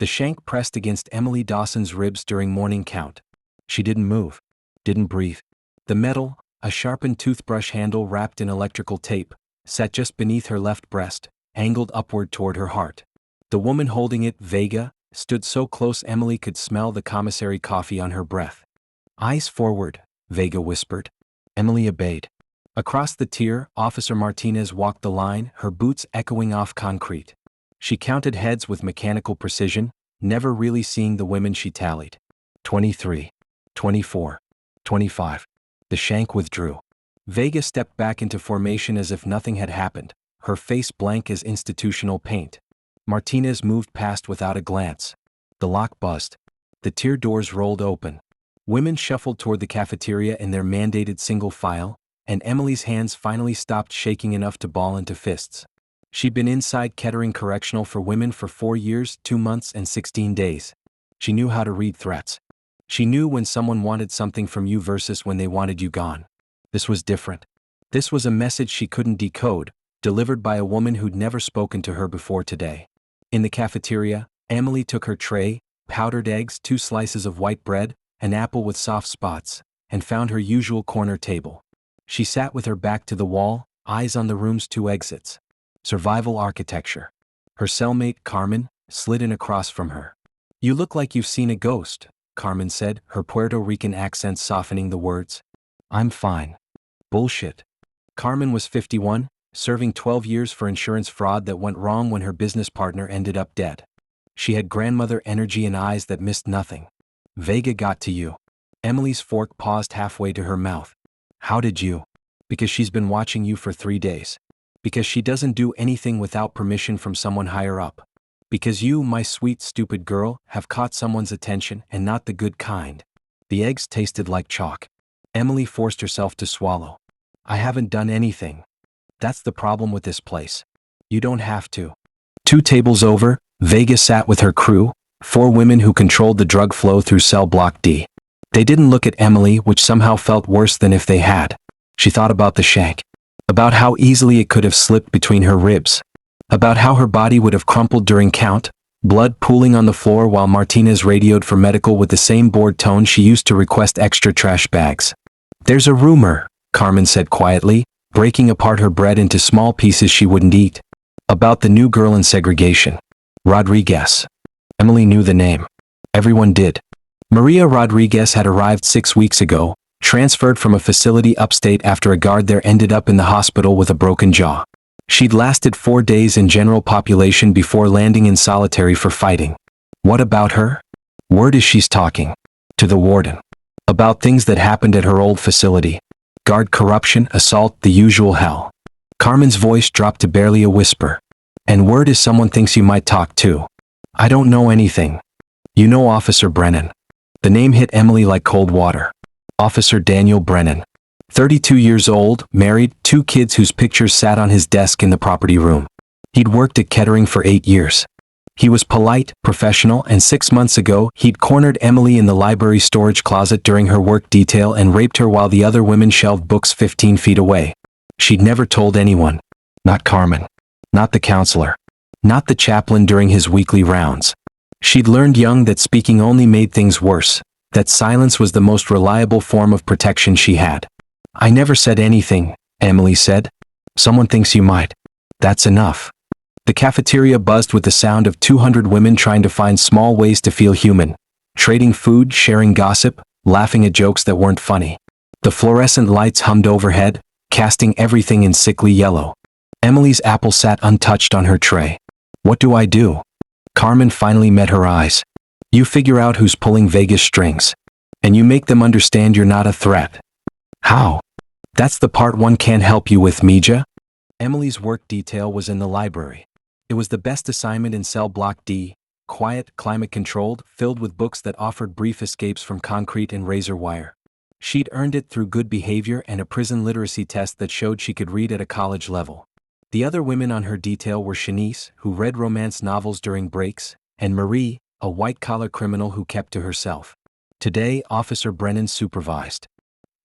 The shank pressed against Emily Dawson's ribs during morning count. She didn't move, didn't breathe. The metal, a sharpened toothbrush handle wrapped in electrical tape, sat just beneath her left breast, angled upward toward her heart. The woman holding it, Vega, stood so close Emily could smell the commissary coffee on her breath. "Eyes forward," Vega whispered. Emily obeyed. Across the tier, Officer Martinez walked the line, her boots echoing off concrete. She counted heads with mechanical precision, never really seeing the women she tallied. 23, 24, 25. The shank withdrew. Vega stepped back into formation as if nothing had happened, her face blank as institutional paint. Martinez moved past without a glance. The lock buzzed. The tier doors rolled open. Women shuffled toward the cafeteria in their mandated single file, and Emily's hands finally stopped shaking enough to ball into fists. She'd been inside Kettering Correctional for Women for 4 years, 2 months, and 16 days. She knew how to read threats. She knew when someone wanted something from you versus when they wanted you gone. This was different. This was a message she couldn't decode, delivered by a woman who'd never spoken to her before today. In the cafeteria, Emily took her tray, powdered eggs, 2 slices of white bread, an apple with soft spots, and found her usual corner table. She sat with her back to the wall, eyes on the room's 2 exits. Survival architecture. Her cellmate, Carmen, slid in across from her. "You look like you've seen a ghost," Carmen said, her Puerto Rican accent softening the words. "I'm fine." Bullshit. Carmen was 51, serving 12 years for insurance fraud that went wrong when her business partner ended up dead. She had grandmother energy and eyes that missed nothing. "Vega got to you." Emily's fork paused halfway to her mouth. "How did you?" "Because she's been watching you for 3 days. Because she doesn't do anything without permission from someone higher up. Because you, my sweet stupid girl, have caught someone's attention and not the good kind." The eggs tasted like chalk. Emily forced herself to swallow. "I haven't done anything. That's the problem with this place. You don't have to." 2 tables over, Vega sat with her crew, 4 women who controlled the drug flow through cell block D. They didn't look at Emily, which somehow felt worse than if they had. She thought about the shank. About how easily it could have slipped between her ribs. About how her body would have crumpled during count, blood pooling on the floor while Martinez radioed for medical with the same bored tone she used to request extra trash bags. "There's a rumor," Carmen said quietly, breaking apart her bread into small pieces she wouldn't eat. "About the new girl in segregation. Rodriguez." Emily knew the name. Everyone did. Maria Rodriguez had arrived 6 weeks ago, transferred from a facility upstate after a guard there ended up in the hospital with a broken jaw. She'd lasted 4 days in general population before landing in solitary for fighting. What about her? Word is she's talking to the warden about things that happened at her old facility. Guard corruption, assault, the usual hell. Carmen's voice dropped to barely a whisper. "And word is someone thinks you might talk too." "I don't know anything." "You know Officer Brennan." The name hit Emily like cold water. Officer Daniel Brennan. 32 years old, married, 2 kids whose pictures sat on his desk in the property room. He'd worked at Kettering for 8 years. He was polite, professional, and 6 months ago, he'd cornered Emily in the library storage closet during her work detail and raped her while the other women shelved books 15 feet away. She'd never told anyone. Not Carmen. Not the counselor. Not the chaplain during his weekly rounds. She'd learned young that speaking only made things worse, that silence was the most reliable form of protection she had. "I never said anything," Emily said. "Someone thinks you might. That's enough." The cafeteria buzzed with the sound of 200 women trying to find small ways to feel human. Trading food, sharing gossip, laughing at jokes that weren't funny. The fluorescent lights hummed overhead, casting everything in sickly yellow. Emily's apple sat untouched on her tray. "What do I do?" Carmen finally met her eyes. "You figure out who's pulling Vegas strings. And you make them understand you're not a threat." "How?" "That's the part one can't help you with, Mija." Emily's work detail was in the library. It was the best assignment in cell block D, quiet, climate-controlled, filled with books that offered brief escapes from concrete and razor wire. She'd earned it through good behavior and a prison literacy test that showed she could read at a college level. The other women on her detail were Shanice, who read romance novels during breaks, and Marie, a white-collar criminal who kept to herself. Today, Officer Brennan supervised.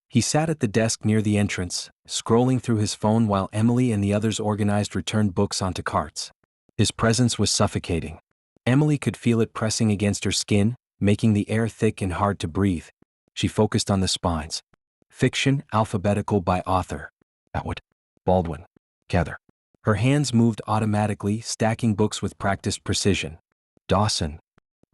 He sat at the desk near the entrance, scrolling through his phone while Emily and the others organized returned books onto carts. His presence was suffocating. Emily could feel it pressing against her skin, making the air thick and hard to breathe. She focused on the spines. Fiction, alphabetical by author. Atwood. Baldwin. Kettering. Her hands moved automatically, stacking books with practiced precision. Dawson.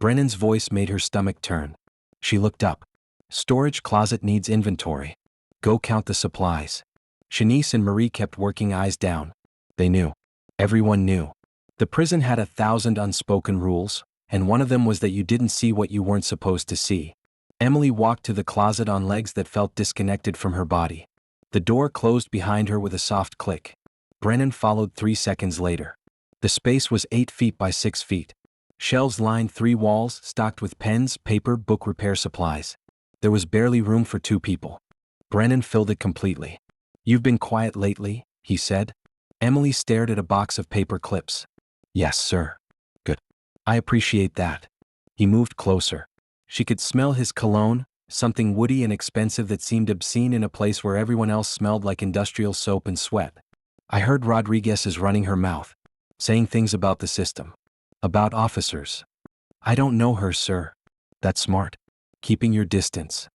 Brennan's voice made her stomach turn. She looked up. Storage closet needs inventory. Go count the supplies. Shanice and Marie kept working, eyes down. They knew. Everyone knew. The prison had 1,000 unspoken rules, and one of them was that you didn't see what you weren't supposed to see. Emily walked to the closet on legs that felt disconnected from her body. The door closed behind her with a soft click. Brennan followed 3 seconds later. The space was 8 feet by 6 feet. Shelves lined 3 walls, stocked with pens, paper, book repair supplies. There was barely room for 2 people. Brennan filled it completely. You've been quiet lately, he said. Emily stared at a box of paper clips. Yes, sir. Good. I appreciate that. He moved closer. She could smell his cologne, something woody and expensive that seemed obscene in a place where everyone else smelled like industrial soap and sweat. I heard Rodriguez is running her mouth, saying things about the system. About officers. I don't know her, sir. That's smart. Keeping your distance.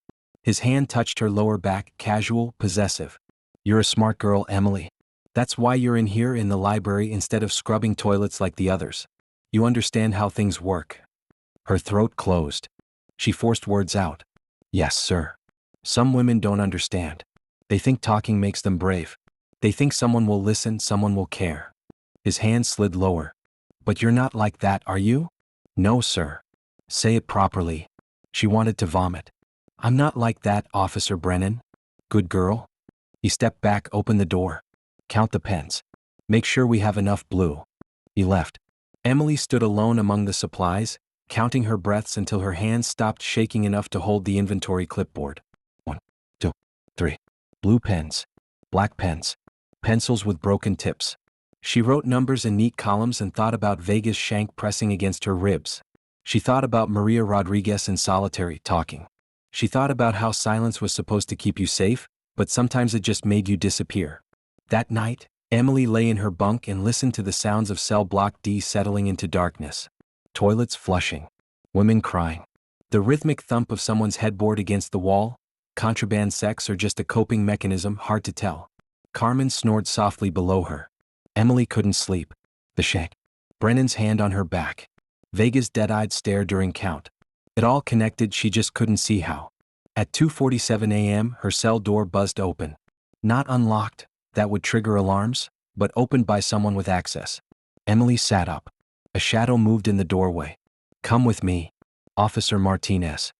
His hand touched her lower back, casual, possessive. You're a smart girl, Emily. That's why you're in here in the library instead of scrubbing toilets like the others. You understand how things work. Her throat closed. She forced words out. Yes, sir. Some women don't understand. They think talking makes them brave. They think someone will listen, someone will care. His hand slid lower. But you're not like that, are you? No, sir. Say it properly. She wanted to vomit. I'm not like that, Officer Brennan. Good girl. He stepped back, opened the door. Count the pens. Make sure we have enough blue. He left. Emily stood alone among the supplies, counting her breaths until her hands stopped shaking enough to hold the inventory clipboard. 1, 2, 3. Blue pens. Black pens. Pencils with broken tips. She wrote numbers in neat columns and thought about Vega's shank pressing against her ribs. She thought about Maria Rodriguez in solitary, talking. She thought about how silence was supposed to keep you safe, but sometimes it just made you disappear. That night, Emily lay in her bunk and listened to the sounds of cell block D settling into darkness. Toilets flushing. Women crying. The rhythmic thump of someone's headboard against the wall. Contraband sex or just a coping mechanism, hard to tell. Carmen snored softly below her. Emily couldn't sleep. The shank. Brennan's hand on her back. Vega's dead-eyed stare during count. It all connected, she just couldn't see how. At 2:47 a.m., her cell door buzzed open. Not unlocked, that would trigger alarms, but opened by someone with access. Emily sat up. A shadow moved in the doorway. Come with me, Officer Martinez.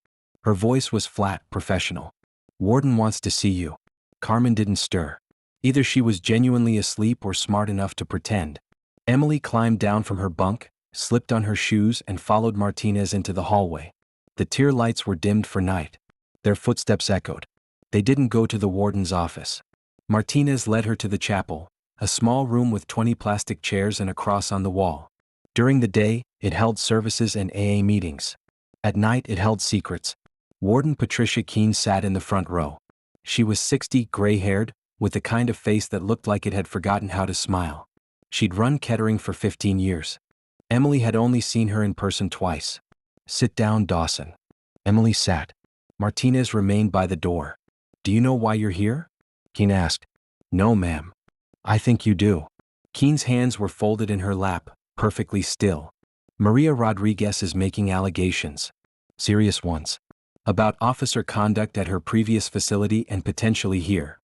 Her voice was flat, professional. Warden wants to see you. Carmen didn't stir. Either she was genuinely asleep or smart enough to pretend. Emily climbed down from her bunk, slipped on her shoes and followed Martinez into the hallway. The tier lights were dimmed for night. Their footsteps echoed. They didn't go to the warden's office. Martinez led her to the chapel, a small room with 20 plastic chairs and a cross on the wall. During the day, it held services and AA meetings. At night, it held secrets. Warden Patricia Keene sat in the front row. She was 60, gray-haired, with the kind of face that looked like it had forgotten how to smile. She'd run Kettering for 15 years. Emily had only seen her in person twice. Sit down, Dawson. Emily sat. Martinez remained by the door. Do you know why you're here? Keene asked. No, ma'am. I think you do. Keene's hands were folded in her lap, perfectly still. Maria Rodriguez is making allegations. Serious ones. About officer conduct at her previous facility and potentially here.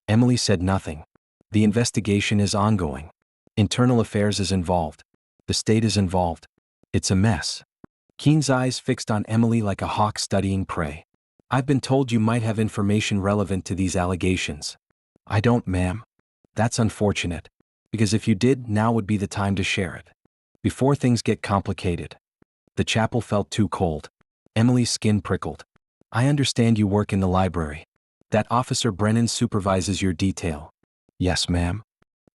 Emily said nothing. The investigation is ongoing. Internal affairs is involved. The state is involved. It's a mess. Keene's eyes fixed on Emily like a hawk studying prey. I've been told you might have information relevant to these allegations. I don't, ma'am. That's unfortunate. Because if you did, now would be the time to share it. Before things get complicated. The chapel felt too cold. Emily's skin prickled. I understand you work in the library. That Officer Brennan supervises your detail. Yes, ma'am.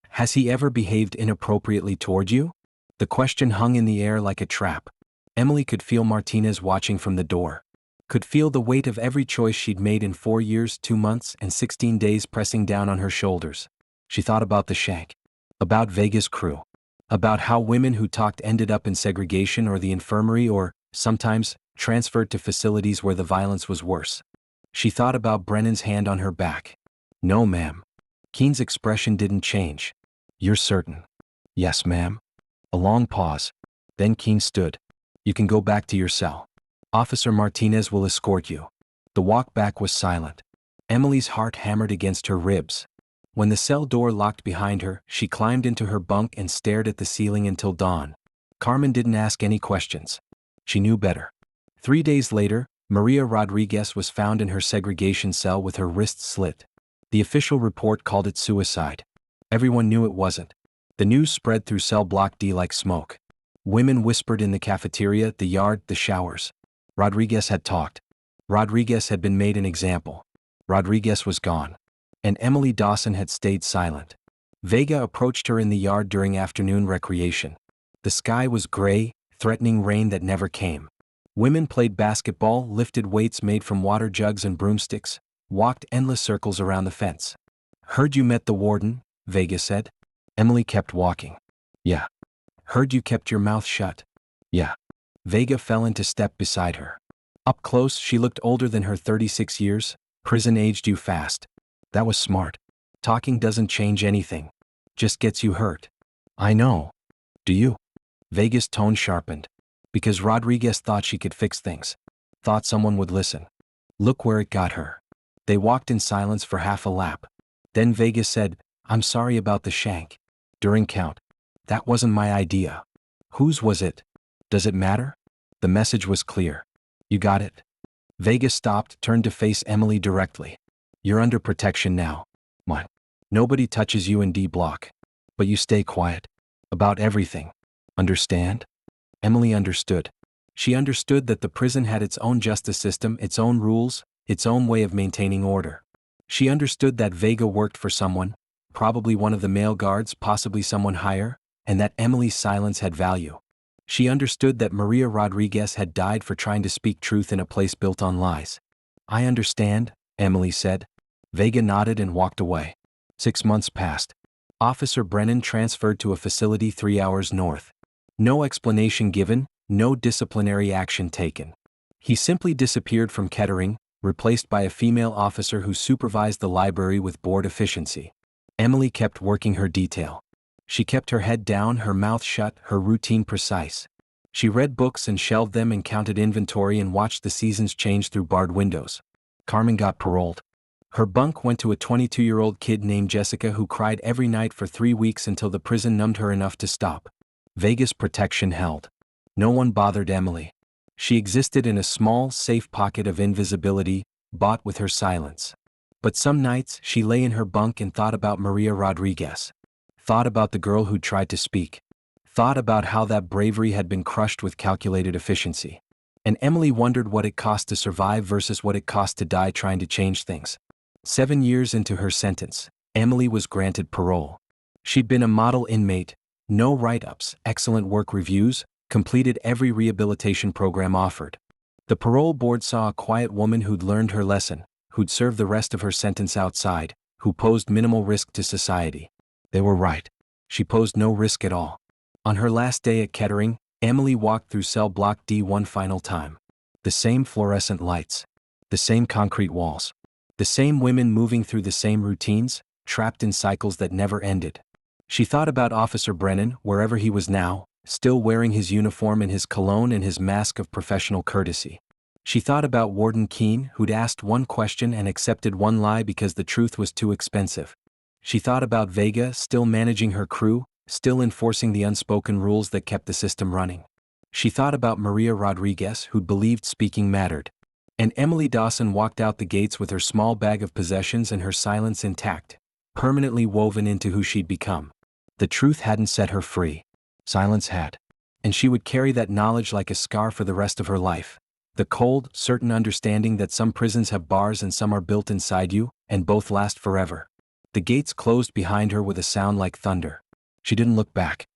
Has he ever behaved inappropriately toward you? The question hung in the air like a trap. Emily could feel Martinez watching from the door. Could feel the weight of every choice she'd made in 4 years, 2 months, and 16 days pressing down on her shoulders. She thought about the shank. About Vega's crew. About how women who talked ended up in segregation or the infirmary or, sometimes, transferred to facilities where the violence was worse. She thought about Brennan's hand on her back. "No, ma'am." Keene's expression didn't change. "You're certain?" "Yes, ma'am." A long pause. Then Keene stood. "You can go back to your cell. Officer Martinez will escort you." The walk back was silent. Emily's heart hammered against her ribs. When the cell door locked behind her, she climbed into her bunk and stared at the ceiling until dawn. Carmen didn't ask any questions. She knew better. 3 days later, Maria Rodriguez was found in her segregation cell with her wrists slit. The official report called it suicide. Everyone knew it wasn't. The news spread through cell block D like smoke. Women whispered in the cafeteria, the yard, the showers. Rodriguez had talked. Rodriguez had been made an example. Rodriguez was gone. And Emily Dawson had stayed silent. Vega approached her in the yard during afternoon recreation. The sky was gray, threatening rain that never came. Women played basketball, lifted weights made from water jugs and broomsticks, walked endless circles around the fence. "Heard you met the warden," Vega said. Emily kept walking. "Yeah." "Heard you kept your mouth shut." "Yeah." Vega fell into step beside her. Up close, she looked older than her 36 years. "Prison aged you fast." "That was smart. Talking doesn't change anything. Just gets you hurt." "I know. Do you?" Vega's tone sharpened. "Because Rodriguez thought she could fix things. Thought someone would listen. Look where it got her." They walked in silence for half a lap. Then Vega said, "I'm sorry about the shank. During count. That wasn't my idea." "Whose was it? Does it matter?" The message was clear. "You got it?" Vega stopped, turned to face Emily directly. "You're under protection now. What? Nobody touches you in D block. But you stay quiet. About everything. Understand?" Emily understood. She understood that the prison had its own justice system, its own rules, its own way of maintaining order. She understood that Vega worked for someone, probably one of the male guards, possibly someone higher, and that Emily's silence had value. She understood that Maria Rodriguez had died for trying to speak truth in a place built on lies. "I understand," Emily said. Vega nodded and walked away. 6 months passed. Officer Brennan transferred to a facility 3 hours north. No explanation given, no disciplinary action taken. He simply disappeared from Kettering, replaced by a female officer who supervised the library with board efficiency. Emily kept working her detail. She kept her head down, her mouth shut, her routine precise. She read books and shelved them and counted inventory and watched the seasons change through barred windows. Carmen got paroled. Her bunk went to a 22-year-old kid named Jessica who cried every night for 3 weeks until the prison numbed her enough to stop. Vega's protection held. No one bothered Emily. She existed in a small, safe pocket of invisibility, bought with her silence. But some nights, she lay in her bunk and thought about Maria Rodriguez. Thought about the girl who tried to speak. Thought about how that bravery had been crushed with calculated efficiency. And Emily wondered what it cost to survive versus what it cost to die trying to change things. 7 years into her sentence, Emily was granted parole. She'd been a model inmate, no write-ups, excellent work reviews, completed every rehabilitation program offered. The parole board saw a quiet woman who'd learned her lesson, who'd served the rest of her sentence outside, who posed minimal risk to society. They were right. She posed no risk at all. On her last day at Kettering, Emily walked through cell block D one final time. The same fluorescent lights. The same concrete walls. The same women moving through the same routines, trapped in cycles that never ended. She thought about Officer Brennan, wherever he was now, still wearing his uniform and his cologne and his mask of professional courtesy. She thought about Warden Keene, who'd asked one question and accepted one lie because the truth was too expensive. She thought about Vega, still managing her crew, still enforcing the unspoken rules that kept the system running. She thought about Maria Rodriguez, who'd believed speaking mattered. And Emily Dawson walked out the gates with her small bag of possessions and her silence intact, permanently woven into who she'd become. The truth hadn't set her free. Silence had. And she would carry that knowledge like a scar for the rest of her life. The cold, certain understanding that some prisons have bars and some are built inside you, and both last forever. The gates closed behind her with a sound like thunder. She didn't look back.